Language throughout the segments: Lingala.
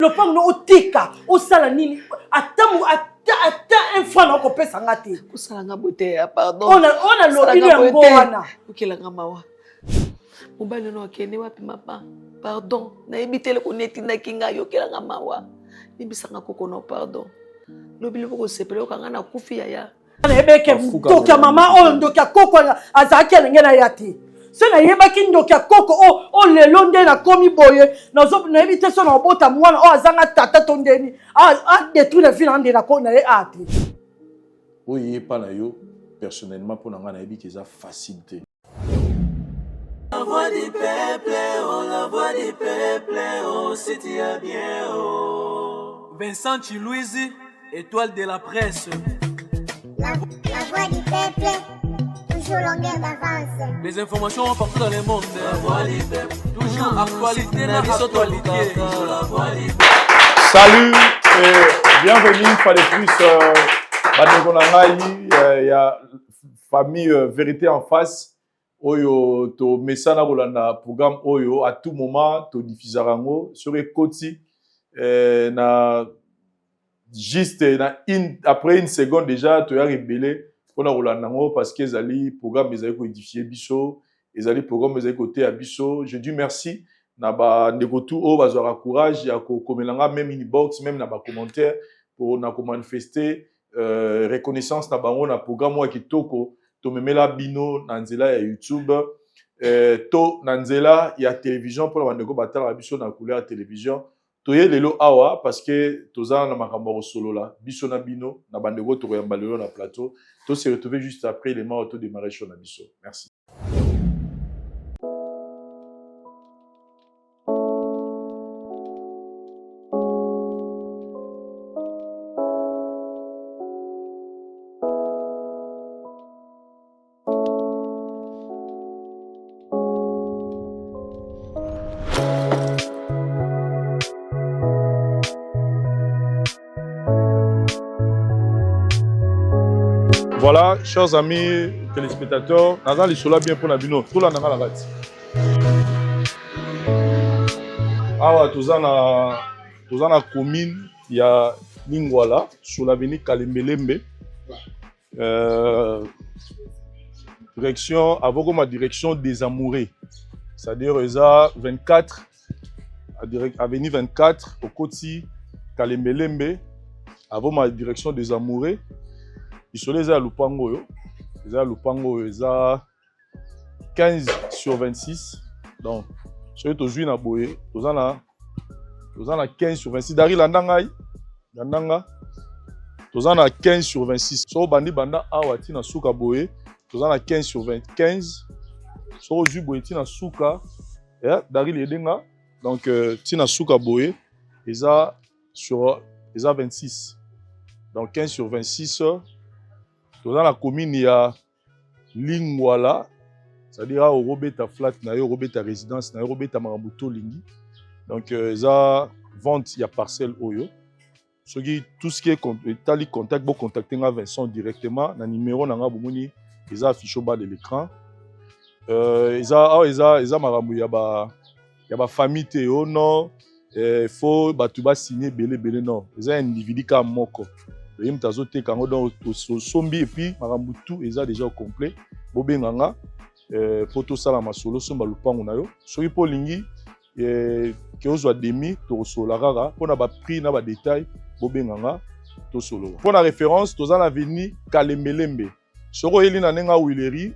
Le pan no otika, osala nini, ata un fois na kopesa ngati. Osala nga bote ya pardon. On a lobi ya mbona. Okela nga mawa. Mobali no akende wapi mama? Pardon. Na ebitele ko netinda kinga yo okela nga mawa. Nibisanga koko no pardon. Lobi loko sepele okanga na kufi ya. Na ebeke ndoka mama o ndoka koko azaki alenge na yati. Se na yebaki ndoka koko o lelo nde na komi boye na ebite so na obota mwana o azanga tata tondeni a détruire la vie na ko na ye ati. Oui, pas na yo personnellement pour nga na ebiki za facilité. La voix du peuple, oh la voix du peuple, oh c'est bien oh. Vincent Chilouizi, étoile de la presse. La voix du peuple, toujours longueur d'avance. Les informations partout dans le monde. La voix du peuple, toujours actualité, la actualité. La voix du peuple. Salut et bienvenue une fois de plus. Il y a famille Vérité en face. Oyo to mesana rolanda programme Oyo à tout moment to diffusarango sur Ekoti na juste après une seconde déjà tu as rebellé pour la rolandango parce que ezali programme ezali ko édifier biso ezali programme ezali côté à biso. Je dis merci na ba ndeko tout o bazwa courage ya ko komelanga même inbox même na ba commentaire pour na ko manifester reconnaissance na bango na programme wa kitoko to memela bino na nzela ya YouTube to na nzela ya télévision pour la bandeko batala biso na couleur télévision to ye lelo awa parce que tozana na makambo solo la biso na bino na bandeko to yamba lelo na plateau to se retrouver juste après les mots auto démarrer sur na biso. Merci. Voilà, chers amis téléspectateurs, nous allons les bien pour la bino. Tout là, nous allons la gâte. Ah, tous en la commune, il y a Lingwala, sur l'avenue Kalembelembe. Direction, avant ma direction des amoureux. C'est-à-dire, il y a 24, avenue 24, au côté Kalembelembe, avant ma direction des amoureux. Ils sont les à Lupango, ils ont 15 sur 26. Donc, je suis aujourd'hui à Boye, ils ont 15 sur 26. Dari Landanga, ils ont 15 sur 26. So bandi banda awati na suka Boye, ils ont 15 sur 25. So aujourd'hui Boye tina suka, Dari Ledenga, donc tina suka Boye, ils ont 26. Donc 15 sur 26. Dans la commune, il y a Lingwala, c'est-à-dire au Robeta flat, au Robeta résidence, au Robeta Marambuto Lingi. Donc, il y a vente, il y a parcelle Oyo. Tout ce qui est contact, vous contactez Vincent directement. Le numéro, il y a affiché au bas de l'écran. Il y a famille Théo, non. Il faut signer belé non. Il y a un individu qui a moko. Et puis, Marambutu est déjà au complet. Bobenganga, photo salama solo, somba lupango na yo. Soki po lingi, ke ozwa demi, to solo rara. Pour na ba prix na ba détail, bobenganga, to solo. Pour la référence, to zan avenue Kalembelembe. Soro yeli na nenga Wileri,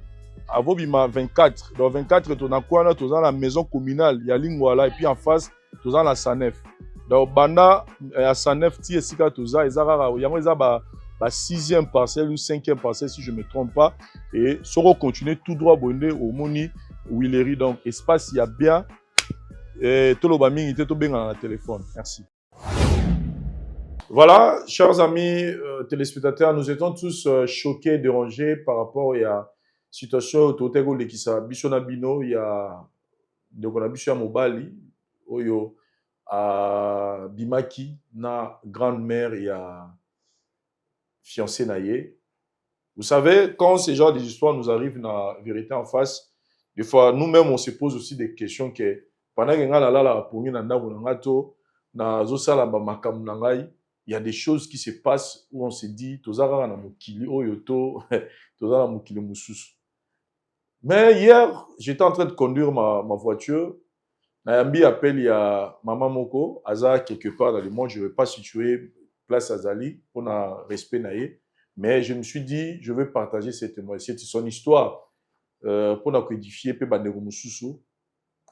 avobima 24. Dans 24, to na kwana, to zan la maison communale, ya Lingwala, et puis en face, to zan la Sanef. Donc, banda à 109 ti esika toza ezara yango eza ba 6e parcelle ou 5e parcelle si je me trompe pas et soro continuer tout droit bonde au moni Wileri donc espace il y a bien et tout le mingi te to benga na téléphone. Merci. Voilà, chers amis téléspectateurs, nous étions tous choqués, dérangés par rapport à la situation au Totego de Kisa Bishona Bino, il y a donc on a Bishona Mobali oyo à Bimaki, na grande-mère et à fiancée naïe. Vous savez, quand ce genre d'histoire nous arrive dans la vérité en face, des fois, nous-mêmes, on se pose aussi des questions que pendant que nous avons la na zosala ba makambo na ngai, il y a des choses qui se passent où on se dit tozaka na mokili oyo to tozala mokili mususu. Mais hier, j'étais en train de conduire ma voiture. Nayambi appelle, il y a Maman Moko, Aza quelque part dans le monde, je ne vais pas situer place Azali pour un respect naïe. Mais je me suis dit, je vais partager cette son histoire pour la codifier.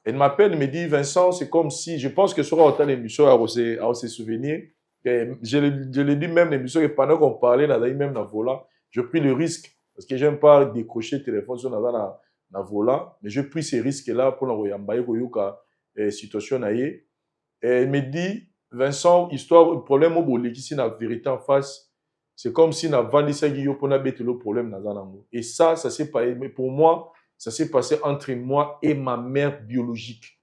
Elle m'appelle, elle me dit, Vincent, c'est comme si, je pense que sur autant l'émission à ses souvenirs, je l'ai dit même l'émission, et pendant qu'on parlait, même dans le volant, j'ai pris le risque, parce que j'aime pas décrocher le téléphone sur la volant, mais j'ai pris ces risques-là pour la situation. Et elle me dit, Vincent, histoire, problème au boulot, qui la vérité en face, c'est comme si na vendu ça guillot pour n'abattre le problème dans un. Et ça s'est passé, mais pour moi, ça s'est passé entre moi et ma mère biologique.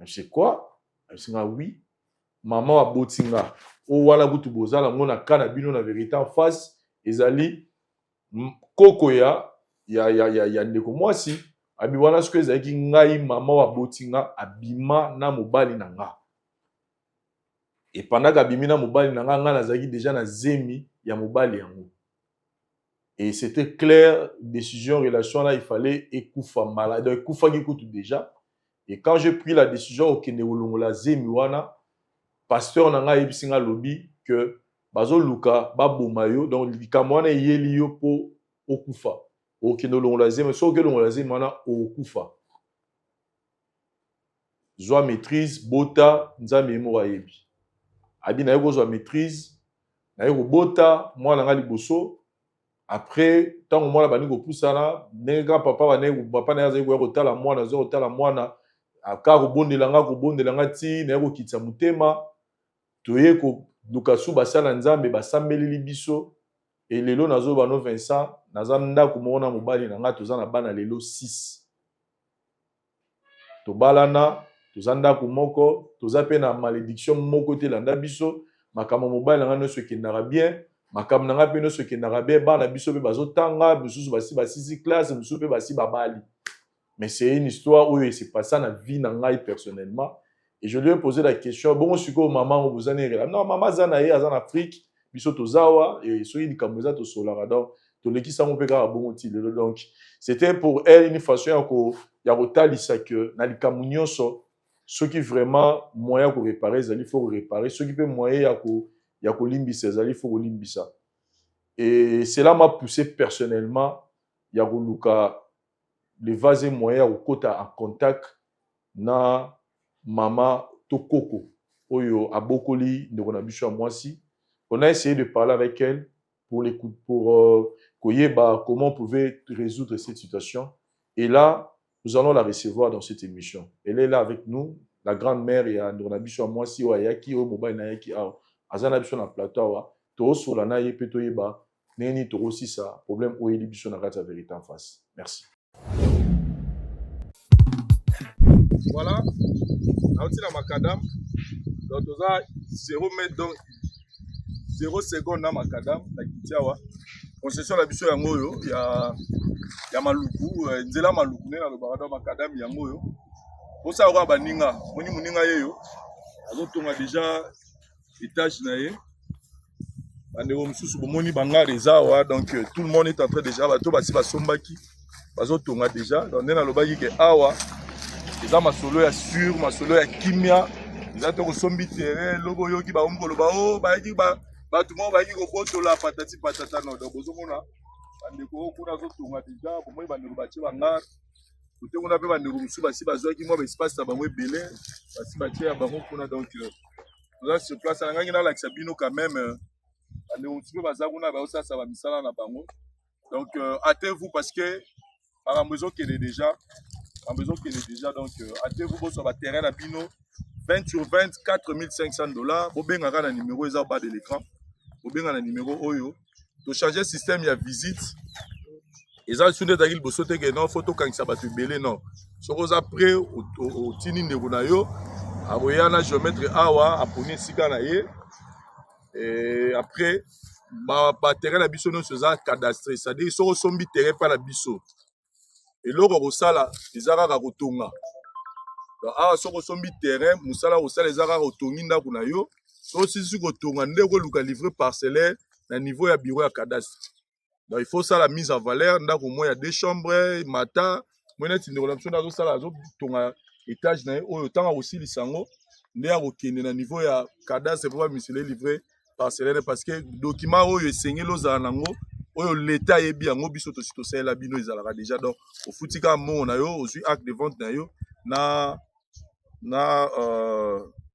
Je sais quoi? Elle dit oui. Maman a botinga. O wala butu bozala ngona kana bino na vérité en face. Ezali kokoya ya ndeko mwasi. Abi wana ce que ezaki ngai maman wa botinga abima na mobali na nga. Et pendant qu'abimi na mobali na nga nga nazaki déjà na zemi ya mobali yango. Et c'était clair, décision, relation là, il fallait écoufa malade, écoufa qui déjà. Et quand j'ai pris la décision au Keneolongola Zemiwana, pasteur nanga ebisinga lobby que bazo luka babo mayo donc likamwana yeliyo po okufa. Au Keneolongola Zemi, so Keneolongola Zemiwana okufa. Zwa maîtrise, bota, nzambe mora yebi. Abi na yego zwa maîtrise, na yego bota, moi nanga liboso. Après, tant que moi, je suis poussé là, papa, papa, na yaza ko tala mwana, zo tala mwana, aka ko bonde langa ti, na ko kitsa mutema, toye ko dukasu basala nzambe basambeli biso, et lelo nazo bano Vincent, nazanda ko mona mobali nanga tozana bana lelo 6. To balana, tozanda ko moko, tozape na malédiction moko te landa biso, makama mobali nanga no ce qui n'ara bien. Makam nanga peno ce qui n'ara bien ba na biso be bazotanga bisusu basi classe bisusu be basi babali. Mais c'est une histoire où il s'est passé dans la vie nanga personnellement et je lui ai posé la question bon siko maman vous en êtes là non maman zanaye en Afrique biso tozawa et soyi dikamoza to solara donc to leki sa mon peka bon ti donc c'était pour elle une façon ya kotalisa que na likamunyo so ceux qui vraiment moyen pour réparer il faut réparer ceux qui peut moyen ya kolimbisa ezali faut kolimbisa et cela m'a poussé personnellement ya koluka le vase moyen au kota en contact na mama tokoko oyo abokoli ndeko na biso mwasi. On a essayé de parler avec elle pour koyeba comment on pouvait résoudre cette situation et là nous allons la recevoir dans cette émission. Elle est là avec nous, la grande-mère ya ndeko na biso mwasi o ayaki o mobile na yaki azana biso na plateau wa to sola na ye peto yeba neni to aussi ça problème o yeli biso na kata vérité en face. Merci. Voilà, na macadam donc toza 0 mètre donc 0 seconde na macadam na kitiawa concession la biso yango yo ya maluku nzela maluku ne na lobaka macadam yango yo posa ko baninga moni muninga yeyo azotonga déjà étage na ye bandeko mosusu bomoni banga rezawa donc tout le monde est en train déjà bato basi basombaki bazotonga déjà donc nde nalobaki ke awa eza masolo ya sur masolo ya kimia eza to kosombi terrain lobo yoki baomi koloba o bayaki bato moko bayaki kobotola patati patata no donc bozomona bandeko kuna azotonga déjà bomoni bandeko batie banga kote kuna mpe bandeko mosusu basi bazwaki mwa baespace na bango ebele basi batie ya bango kuna donc toza sur place na ngangi nalakisa bino quand même bandeko mosusu mpe baza kuna baosasa bamisala na bango donc hâtez-vous parce que makambo ezokende déjà donc hâtez-vous bozwa baterrain na bino 20 sur 20 $4,500 bobengaka na numéro eza au bas de l'écran bobenga na numéro oyo to changer système ya visite eza su nde ezalaki liboso te ke non fo tokangisa bato ebele non soki oza prêt otindi ndeko na yo aboya na géomètre awa aponi esika na ye après baterrain na biso nyonso eza cadastre c'est-à-dire soki osombi terrain mpa na biso eloko kosala eza kaka kotonga donc awa soki osombi terrain mosala kosala eza kaka otongi ndako na yo soki osilisi kotonga nde okoluka livre parcellaire na niveau ya bureau ya cadastre. Donc il faut ça la mise en valeur ndako mo ya 2 chambres mata mo neti ndeko na biso azosala azotonga étage na ye oyo tanga kosilisa yango nde akokende na niveau ya cadastre po bamisele livre parcellaire parce que document oyo esengeli ozala nango oyo l'État yebi yango biso tosi tosalela bino ezalaka déjà donc ofutika mbongo na yo ozwi acte de vente na yo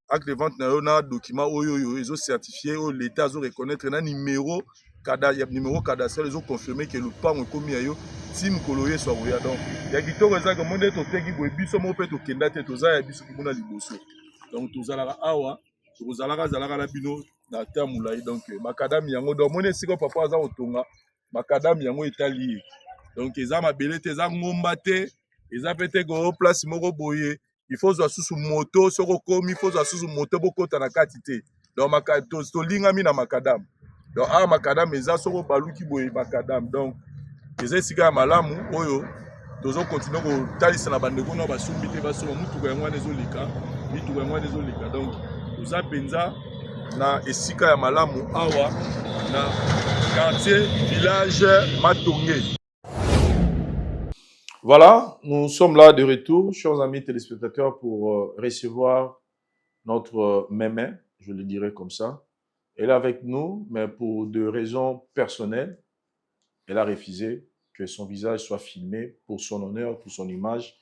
acte de vente na yo na document oyo ezo certifié oyo l'État azo reconnaître na numéro cadastral ezo confirmer que lopango ekomi ya yo ti mokolo ye so akoya donc ya kitoko ezaka mo nde toteki boye biso moko mpe tokenda te toza ya biso kuna liboso donc tozalaka awa tokozalaka na bino na ta molai donc makadami yango donc moni esika papa aza kotonga makadami yango etali ye donc eza mabele te eza ngomba te eza pe te ko place moko boye il faut zwa susu moto soki okomi il faut zwa susu moto bokota na kati te donc tolingami na makadam donc awa makadam eza soki baluki boye makadam donc eza esika ya malamu oyo tozokontinue kotalisa na bandeko na basombi te basoma mutuka yango wana ezoleka mituka yango wana ezoleka donc toza mpenza na esika ya malamu awa na quartier village Matonge. Voilà, nous sommes là de retour, chers amis téléspectateurs, pour recevoir notre mémé, je le dirais comme ça. Elle est avec nous, mais pour des raisons personnelles, elle a refusé que son visage soit filmé pour son honneur, pour son image.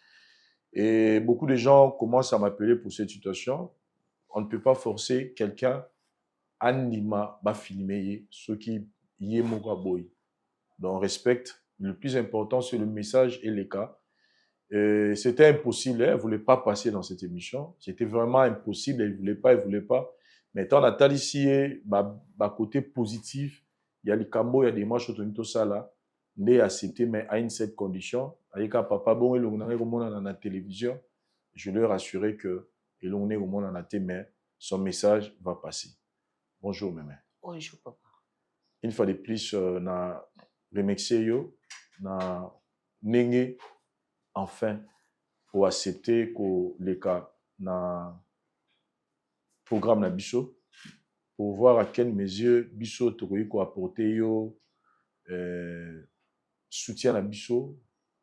Et beaucoup de gens commencent à m'appeler pour cette situation. On ne peut pas forcer quelqu'un à n'ima pas filmer ce qui y est moraboy. Donc, on respecte. Le plus important, c'est le message et les cas. C'était impossible. Elle ne voulait pas passer dans cette émission. C'était vraiment impossible. Elle ne voulait pas. Mais tant on a ici, côté positif, il y a les cambos, il y a des matchs autour de ça là. Mais accepté, mais à une certaine condition. Avec un papa bon, il est dans la télévision. Je leur assurais que il est au monde dans la télé, mais son message va passer. Bonjour, mémé. Bonjour, papa. Une fois de plus, na remercier yo, na nenge enfin pour accepter que les cas na programme na biso pour voir à quelle mesure biso tokoki ko apporter yo soutien na biso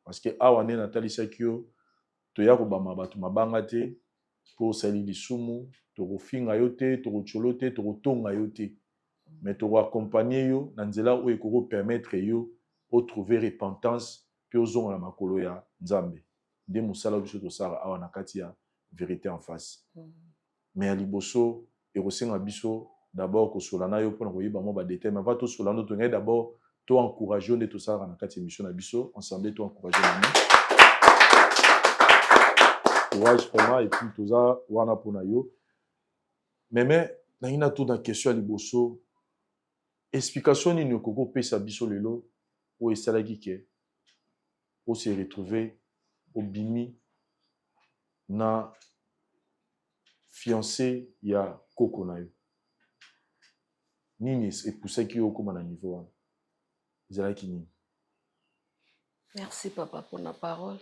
parce que awane na talisa kyo to ya ko bama batu mabanga te pour sali lisumu to ko finga yo te to ko cholo te to ko tonga yo te mais to ko accompagner yo na nzela o ekoko permettre yo o trouver repentance pe ozonga na makolo ya Nzambe nde musala biso to sara awa na kati ya vérité en face mais à liboso et kosenga biso d'abord ko solana yo pona koyeba mo ba détail mais va to solana to ngai d'abord to encourager on tout ça na kati émission na biso ensemble to encourager na courage vraiment et puis tout ça wana pona yo mais na ina tout dans question à liboso explication ni koko pesa biso lelo o esalaki ke o se retrouver au bimi na fiancé ya koko na yo nini epusaki yo okoma na niveau wana ezalaki nini? Merci papa pour la parole.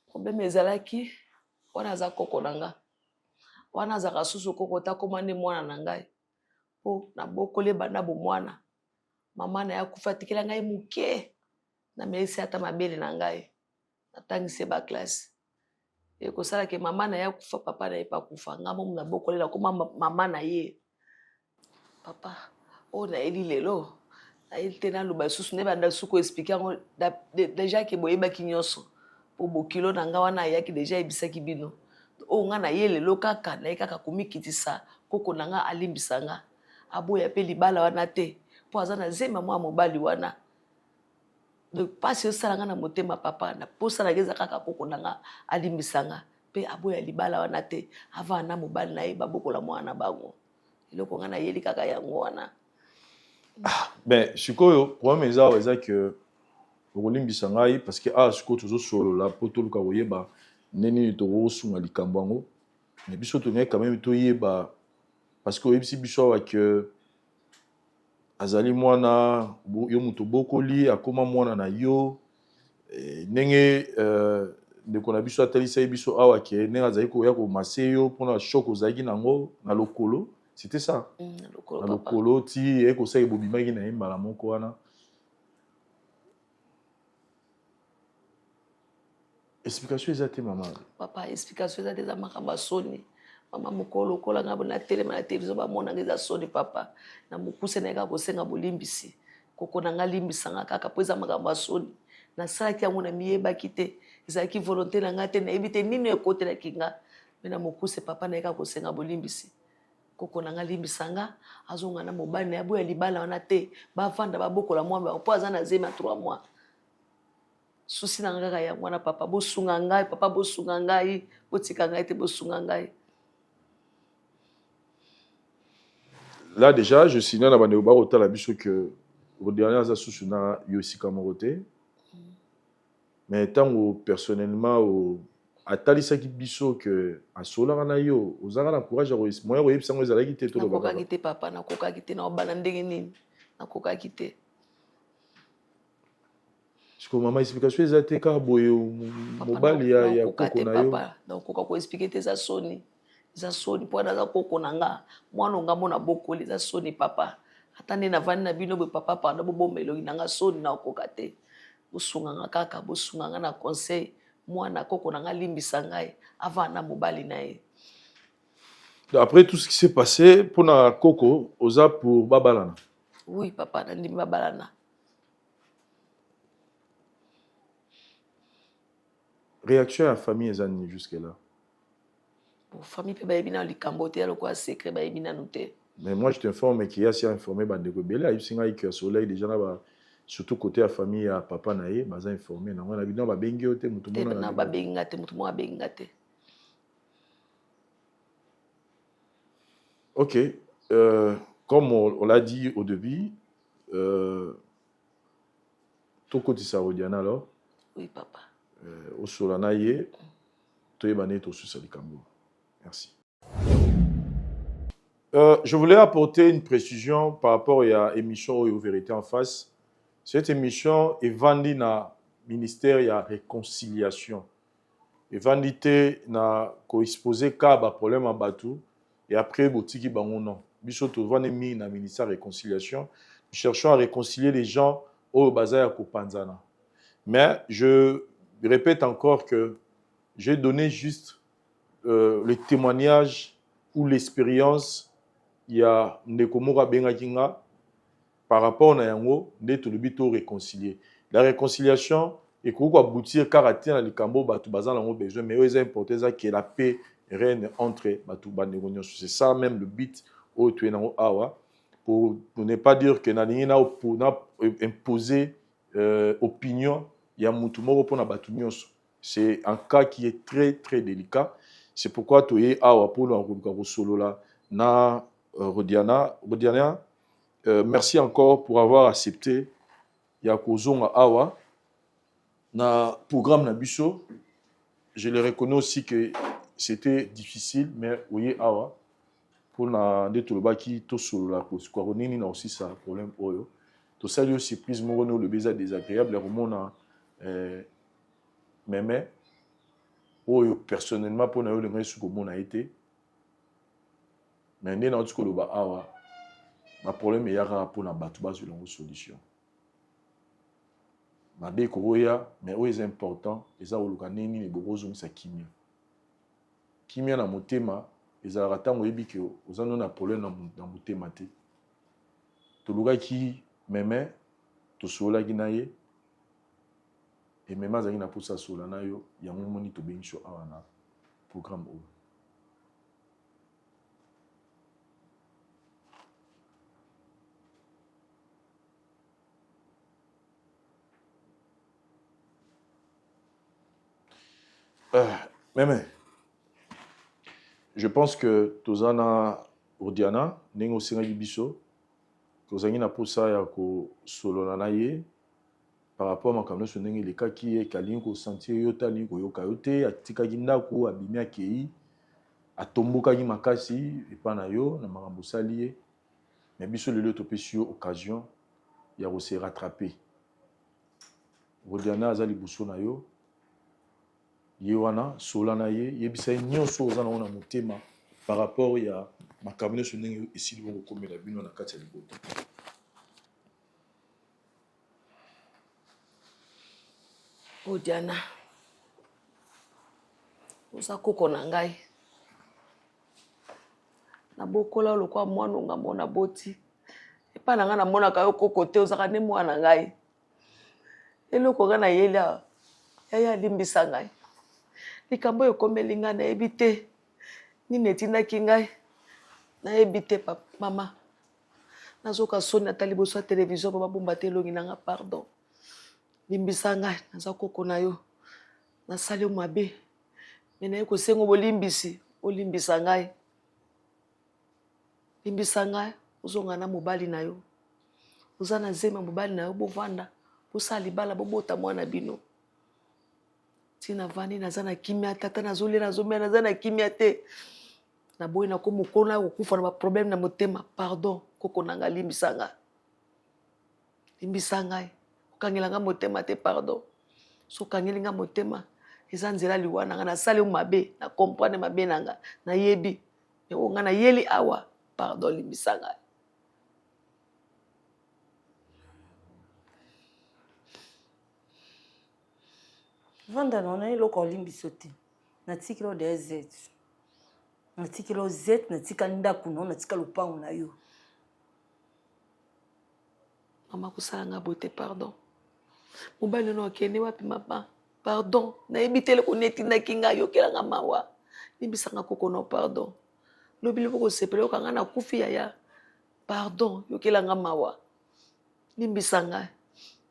Problème ezalaki wana aza koko na nga wana azaka susu koko takoma nde mwana na ngai po nabokoli banda bomwana mama na ye akufa atikela ngai moke namelisi ata mabele na ngai natangisi baklasse ekosalaki mama na ye akufa papa na ye pa kufa nga momu nabokolela koma mama na ye papa oyo nayeli lelo nayeli te naloba susu nde banda suku explike yango deja ke boyebaki nyonso po bokilo na nga wana ayaki deja ebisaki bino oyo nga naye lelo kaka naye kaka komikitisa koko na nga alimbisa nga aboya pe libala wana te po aza na zema mwa mobali wana donc pasi osala nga na motema papa na posala ngeza kaka koko na nga alimbisa nga pe aboya libala wana te ava na mobali na ye babokola mwana bango eloko nga nayeli kaka yango wana. Ben sikoyo problème eza que okolimbisa ngai parce que sikoyo tozosolola po toluka koyeba nini tokosunga likambo yango mais biso tongai quand même toyeba parce que oyebisi biso awa ke azali mwana yo moto bokoli akoma mwana na yo ndenge ndeko na biso atalisa biso awa ke ndenge azali koya komase yo mpona shok ozalaki nango na lokolo c'était ça na lokolo ti ekosala ebobimaki na ye mbala moko wana. Explication eza te mama. Papa, explication eza te eza makambo ya soni. Mama mokolo lokola nga bona telema na televizion bamonanga eza soni papa. Na mokuse na ye kaka kosenga bolimbisi. Koko na nga limbisanga kaka mpo eza makambo ya soni. Nasalaki yango na miyebaki te. Ezalaki volonté na nga te nayebi te nini ekotelaki nga. Me na mokuse papa na ye kaka kosenga bolimbisi. Koko na nga limbisanga azonga na mobali na ya boya libala wana te. Bavanda babokola mwa mpo aza na zemi ya 3 mois. Souci na nga ya mwana papa bosunga ngai papa bosunga ngai botika ngai te bosunga ngai. Là déjà je signale na bande ba otala biso que au dernier za susu na yosika morote. Mais tango personnellement au atalisaki biso que asolaka na yo ozaka na courage ya moya koyebisa ngo ezalaki te to loba kokaki te papa na kokaki te na obana ndenge nini na kokaki te. Parce que maman explication eza te ka boye mobali ya koko na yo papa donc koka ko expliquer te za soni po na za koko na nga mwana nga mona bokoli za soni papa atande na vani na bino be papa pa na bobomelo na nga soni na koka te bosunga nga kaka bosunga nga na conseil mwana koko na nga limbisa ngai avant na mobali na ye. Après tout ce qui s'est passé pour na koko oza pour babalana. Oui papa na ndimi babalana. Réaction à la famille est jusque-là. Bon, famille peut pas bien likambo te aloko secret ba bien noté. Mais moi je t'informe qu'il y a si informé bande ko bela il singa que soleil déjà là surtout côté la famille à papa naé baza informé na wana bino ba bengi ote mutu mona na ba benga te mutu mona benga te. OK, comme on l'a dit au début tout côté ça Rodiana alors. Oui papa. Au Solanaye, merci. Je voulais apporter une précision par rapport à l'émission aux Vérité en face. Cette émission est vendue dans le ministère de la Réconciliation. Et vendue na co-exposé cas problème en bateau et après botiki bango non. Bisoto vendue dans le ministère de la Réconciliation. Nous cherchons à réconcilier les gens au bazar Kopanzana. Mais je répète encore que j'ai donné juste le témoignage ou l'expérience il y a Ndekomora Bengakinga par rapport à Yango, de réconcilier. La réconciliation est qu'on aboutir karaté dans le Cambo, batu bazan lango besoin, mais c'est important que la paix règne entre batu banegonion. C'est ça même le but au tuenango awa pour ne pas dire que na pour imposer opinion. Il y a mutumoro pour na batu nyonso. C'est un cas qui est très très délicat. C'est pourquoi toye awa pour na solo là na Rodiana. Merci encore pour avoir accepté ya kozonga awa na programme na biso. Je le reconnais aussi que c'était difficile, mais oye awa pour na de tolobaki to solo la cause quoi nini na aussi ça problème oyo. To ça lui surprise mo no le beza désagréable remona mais personnellement pour na yo le ngai ko mona été mais ndé na tuko loba awa ma problème yaka pour na batu ba sur la solution ma be ko ya mais c'est important eza oluka nini ne bobozo sa kimia na motema eza ratango yebi ke ozano na problème na motema te to luka ki meme to sola ginaye et même azaki na posa sola na yo yango moni to bengisho awa na programme o même je pense que tozana Rodiana nengo singa biso tozangi na posa ya ko solo na ye par rapport à ma caméra sur les cas qui est kalinko sentir yotali ko yokayote atika gindako abimia kei atomboka gi makasi et pas na yo na makambo salié mais biso le topesio occasion ya ko se rattraper Rodiana azali buso na yo Yewana, Solana ye, yebisa nyonso ozana ona motema par rapport ya makamune sonenge esili bongo komela bino na kati ya libota. O Diana. Oza koko na ngai. Na bokola lokwa mwana nga mona boti. Epa na nga na mona ka yo koko te ozaka ne mwana ngai. Eloko nga na yela ya limbisa ngai. Likambo ekomeli nga na yebi te. Nini etindaki ngai. Na yebi te mama. Nazoka soni ata liboso ya televizio po babomba te elongi na nga pardon. Limbisa ngai naza koko na yo. Nasali yo mabe. Me na ye kosenga bolimbisi. Olimbisa ngai. Limbisa ngai. Ozonga na mobali na yo. Oza na zema mobali na yo bovanda. Bosala libala bobota mwana bino. Tina vani naza na kimia tata nazole nazomia naza na kimia te. Na boyi na ko mokona kokufa na ba problème na motema. Pardon koko nanga limbisa ngai. Limbisa ngai. Okangela nga motema te pardon. So kangeli nga motema. Eza nzela liwana nga nasali mabe na comprendre mabe nanga na yebi. Me o nga na yeli awa pardon limbisa ngai. Vanda na eloko olimbiso te. Natikilo de Z. Natikilo Z, natika ndaku no, natika lupango na yo. Mama kusala nga bote pardon. Mobali no akende wapi mama? Pardon. Na ebitele ko netindaki nga yokela nga mawa. Limbisa nga koko no pardon. Lobili boko sepele ko nga na kufi ya. Pardon, yokela nga mawa. Limbisa nga.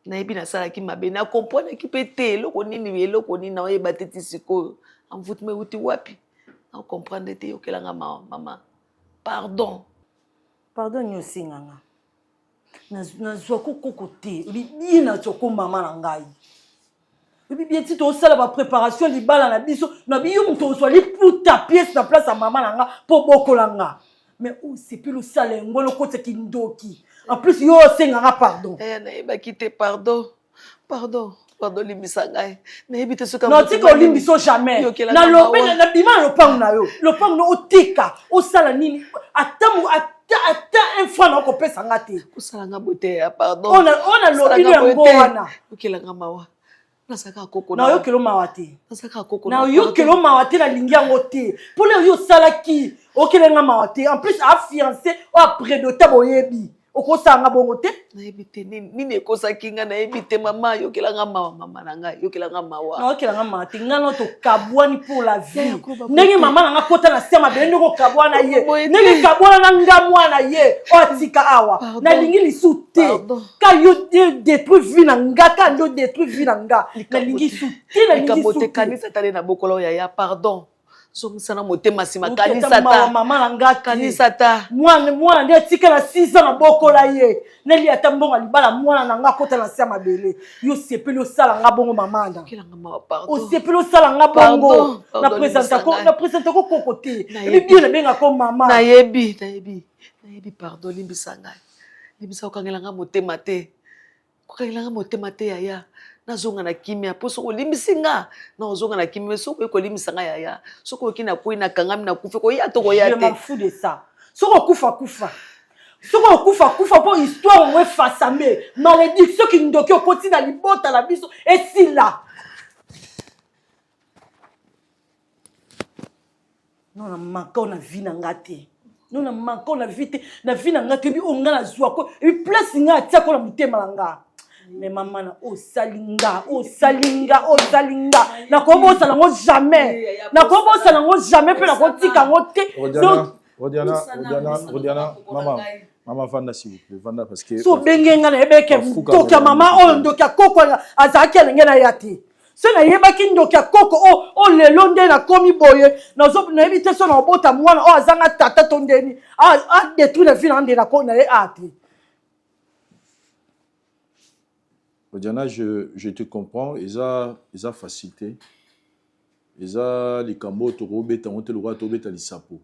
Na ebi na sala ki mabe na comprendre ki pete eloko nini na oyeba teti sikoyo. Amvuti me uti wapi? Na comprendre te yokela nga mawa mama. Pardon. Pardon nyosi nganga. Nazwa koko te. Bibi na tsoko mama na ngai. Bibi ti to sala ba préparation libala na biso na biyo mto so li puta pièce na place à maman na nga po bokola nga. Mais où c'est plus le sale ngolo kote kindoki. En plus yo senganga pardon. Na eba kite pardon. Pardon. Pardon limbisa ngai. Na ebite soka non tika olimbiso jamais. Na lobe na bima lopango na yo. Lopango no otika. O sala nini? Ata un fois na ko pesa ngate. Osala nga bote ya pardon. Ona lobi yango wana. Okela nga mawa. Nasaka koko na yo kelo mawate. Nasaka koko na yo kelo mawate na lingi yango te. Pour le yo salaki. Okelenga mawate. En plus a fiancé o après de ta boyebi. Okosanga bongo te. Na ebite nini ekosaki nga na ebite mama yokelanga mawa mama na ngai yokelanga mawa. Na yokelanga mawate ngano to kabwani pour la vie. Ndenge mama na nga kota na sema bende ko kabwana ye. Ndenge kabwana na ngamwa na ye. O tika awa. Na lingi lisu te. Ka yo détruit vie na nga ka ndo détruit vie na nga. Na lingi su te na lingi su. Kabote kanisa tale na bokolo ya pardon. Songisana motema sima kanisa ta mama na nga kanisa ta mwana nde tika na 6 ans na bokola ye neli ata mbonga libala mwana na nga kota na sia mabele yo sepeli osala nga bongo mama nda kelanga ma pardon osepeli osala nga bongo na présente ko koko te bibi na benga ko mama na yebi pardon limbisa ngai limbisa okangela nga motema te yaya nazonga na kimia po soko limbisi nga na ozonga na kimia soko ko limbisa nga yaya soko kina koi na kangami na kufa ko ya to ko ya te je m'en fous de ça soko kufa soko po histoire on face à me malédiction qui ndoki okoti na libota la biso et si là non na manko na vie na ngate non na manko na vie te na vie na ngate bi onga na zwa ko et place nga tia ko na mutema nga. Mais maman na salinga na ko bo sala ngo jamais na ko bo sala ngo jamais pe na ko tika ngo te Rodiana maman vanda s'il vous plaît vanda parce que so bengenga na ebeke toka mama o ndoka koko azaki alenge na yati so na yebaki ndoka koko o lelo nde na komi boye na zo na ebite so na obota mwana o azanga tata tondeni a détruire la vie na ndena ko na ye ati. Diana, je te comprends, ils ont facilité. Ils ont les cambos, tu robeta, on te le voit, tu robeta les sapos.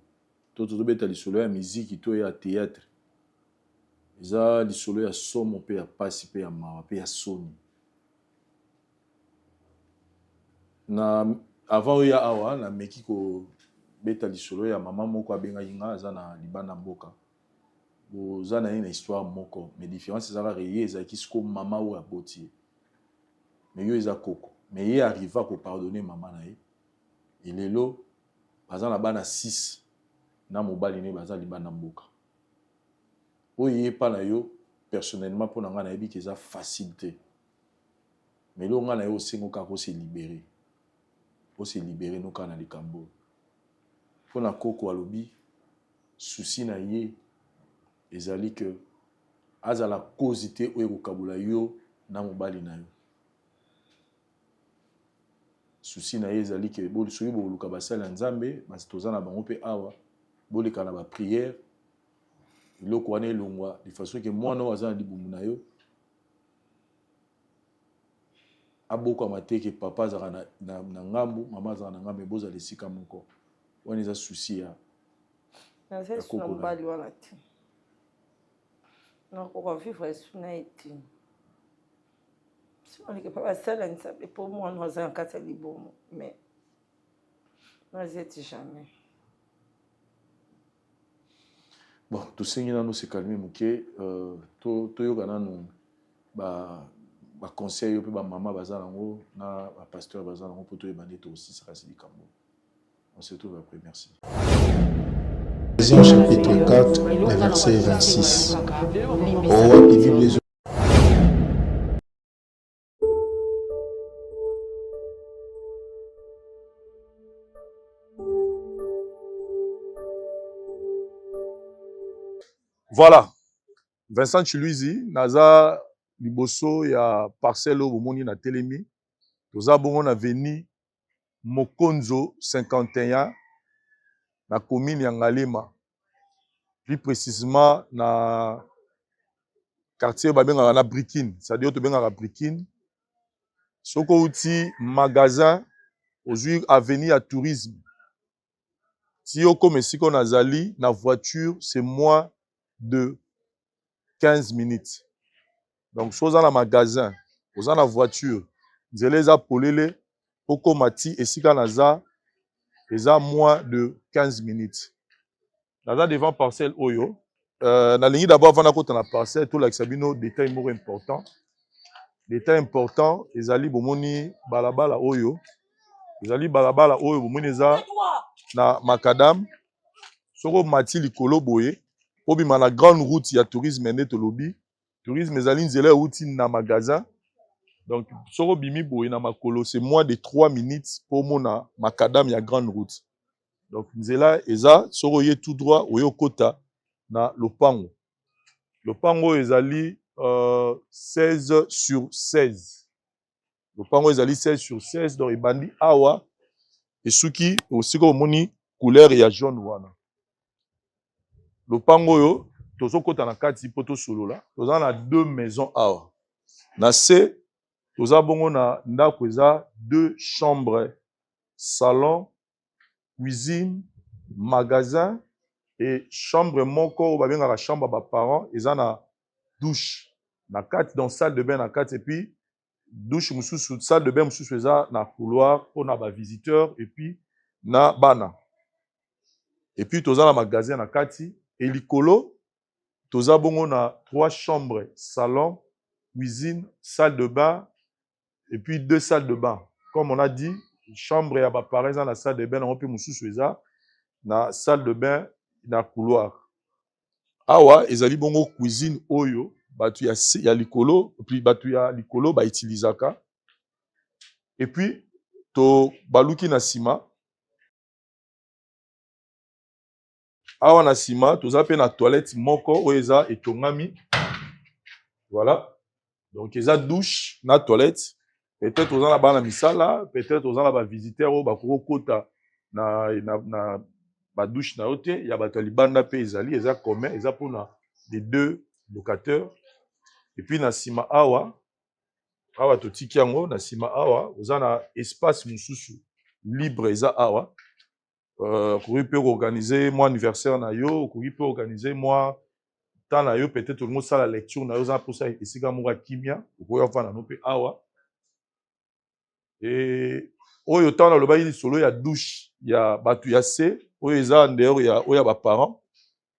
Tu robeta les solos à musique, tu es à théâtre. Ils ont les solos à somme, on peut à passer, on peut à ma, on peut à sonner. Na avant oya awa na meki ko beta lisolo ya mama moko abenga yinga aza na libanda mboka boza na ye na histoire moko mais différence ezaka ye ezalaki siko mama oyo aboti ye mais yo eza koko mais ye arriva kopardonne mama na ye elelo baza na bana 6 na mobali ne baza libanda mboka oyo ye pa na yo personnellement mpo na ngai nayebi ke eza facile te mais lo ngai na ye osengo kaka ose libere no kaka na likambo mpo na koko alobi susi na ye ezali ke azala kozi te oyo ekokabula yo na mobali na yo susi na ye ezali ke soki boluka basali ya nzambe basi toza na bango mpe awa boleka na bapriere eloko wana elongwa de façon ke mwana oyo aza na libumu na yo abokama te ke papa azalaka na ngambu mama azalaka na ngambu ebozala esika moko wana eza susi ya na mobali wana te nakoka vivre esu na ye te simoneke mpa basala nzambe mpo mwana aza na kati ya libumu mais nazeti jamais bon tosengi nano se calme moke toyoka nano baconseil oyo mpe bamama baza nango na bapasteur baza nango mpo toyeba nde tokosisaka si likambo on se retrouve après merci. Ephésiens chapitre 4, le verset 26. Oh, Bible. Voilà. Vincent Chiluizi, naza liboso ya parcelle bomoni na telemi. Toza bongo na veni Mokonzo 51 na commune ya Ngalema. Plus précisément na quartier babengaka na Brikine, c'est-à-dire to bengaka Brikine. Soko uti magasin aujourd'hui avenue à tourisme. Si on comme si on a zali na voiture, c'est moins de 15 minutes. Donc chose dans magasin, vous en la voiture, nzele za polele poko mati esika naza eza moins de 15 minutes. Naza devant parcelle oyo. Na lingi d'abord avant na na parcelle tout l'axabino détail moko important. Détail important ezali bomoni balabala oyo. Ezali balabala oyo bomoni eza na makadam soko mati likolo boye obima na grande route ya tourisme nde tolobi. Tourisme ezali nzela outi na magasin. Donc soko bimi boye na makolo c'est moins de 3 minutes pour mona makadam ya grande route. Donc nzela eza soko ye tout droit oyo kota na lopango. Lopango ezali 16 sur 16. Lopango ezali 16 sur 16 donc ebandi awa esuki osiko moni couleur ya jaune wana. Lopango yo tozo kota na kati poto solola. Toza na 2 maisons awa. Na C toza bongo na ndako eza 2 chambres, salon, cuisine, magasin et chambre moko babenga la chambre ba parents eza na douche na kati dans salle de bain na kati et puis douche mususu salle de bain mususu eza na couloir pour na ba visiteurs et puis na bana et puis toza na magasin na kati et likolo toza bongo na 3 chambres, salon, cuisine, salle de bain et puis 2 salles de bain. Comme on a dit, chambre ya ba parents dans la salle de bain na pe mususu eza na salle de bain na couloir. Awa ezali bongo cuisine oyo batu ya likolo puis batu ya likolo ba utilizaka. Et puis to baluki na sima. Awa na sima toza pe na toilette moko oyo eza etongami. Voilà. Donc eza douche na toilette. Peut-être aux en la misala, peut-être aux en la visiteurs au bakoko kota na ba douche na ote, il y a ba libanda pe ezali, eza commun, eza pour na les 2 locataires. Et puis na sima awa totiki yango na sima awa, aux en a espace mususu libre eza awa. Kouri peut organiser moi anniversaire na yo, kouri peut organiser moi temps na yo, peut-être tout le monde ça la lecture na yo za pour ça esika mura kimia, kouri enfin na no pe awa. Et oyo tana le bayi solo ya douche, ya batu ya se, oyo eza en dehors ya oya ba parents.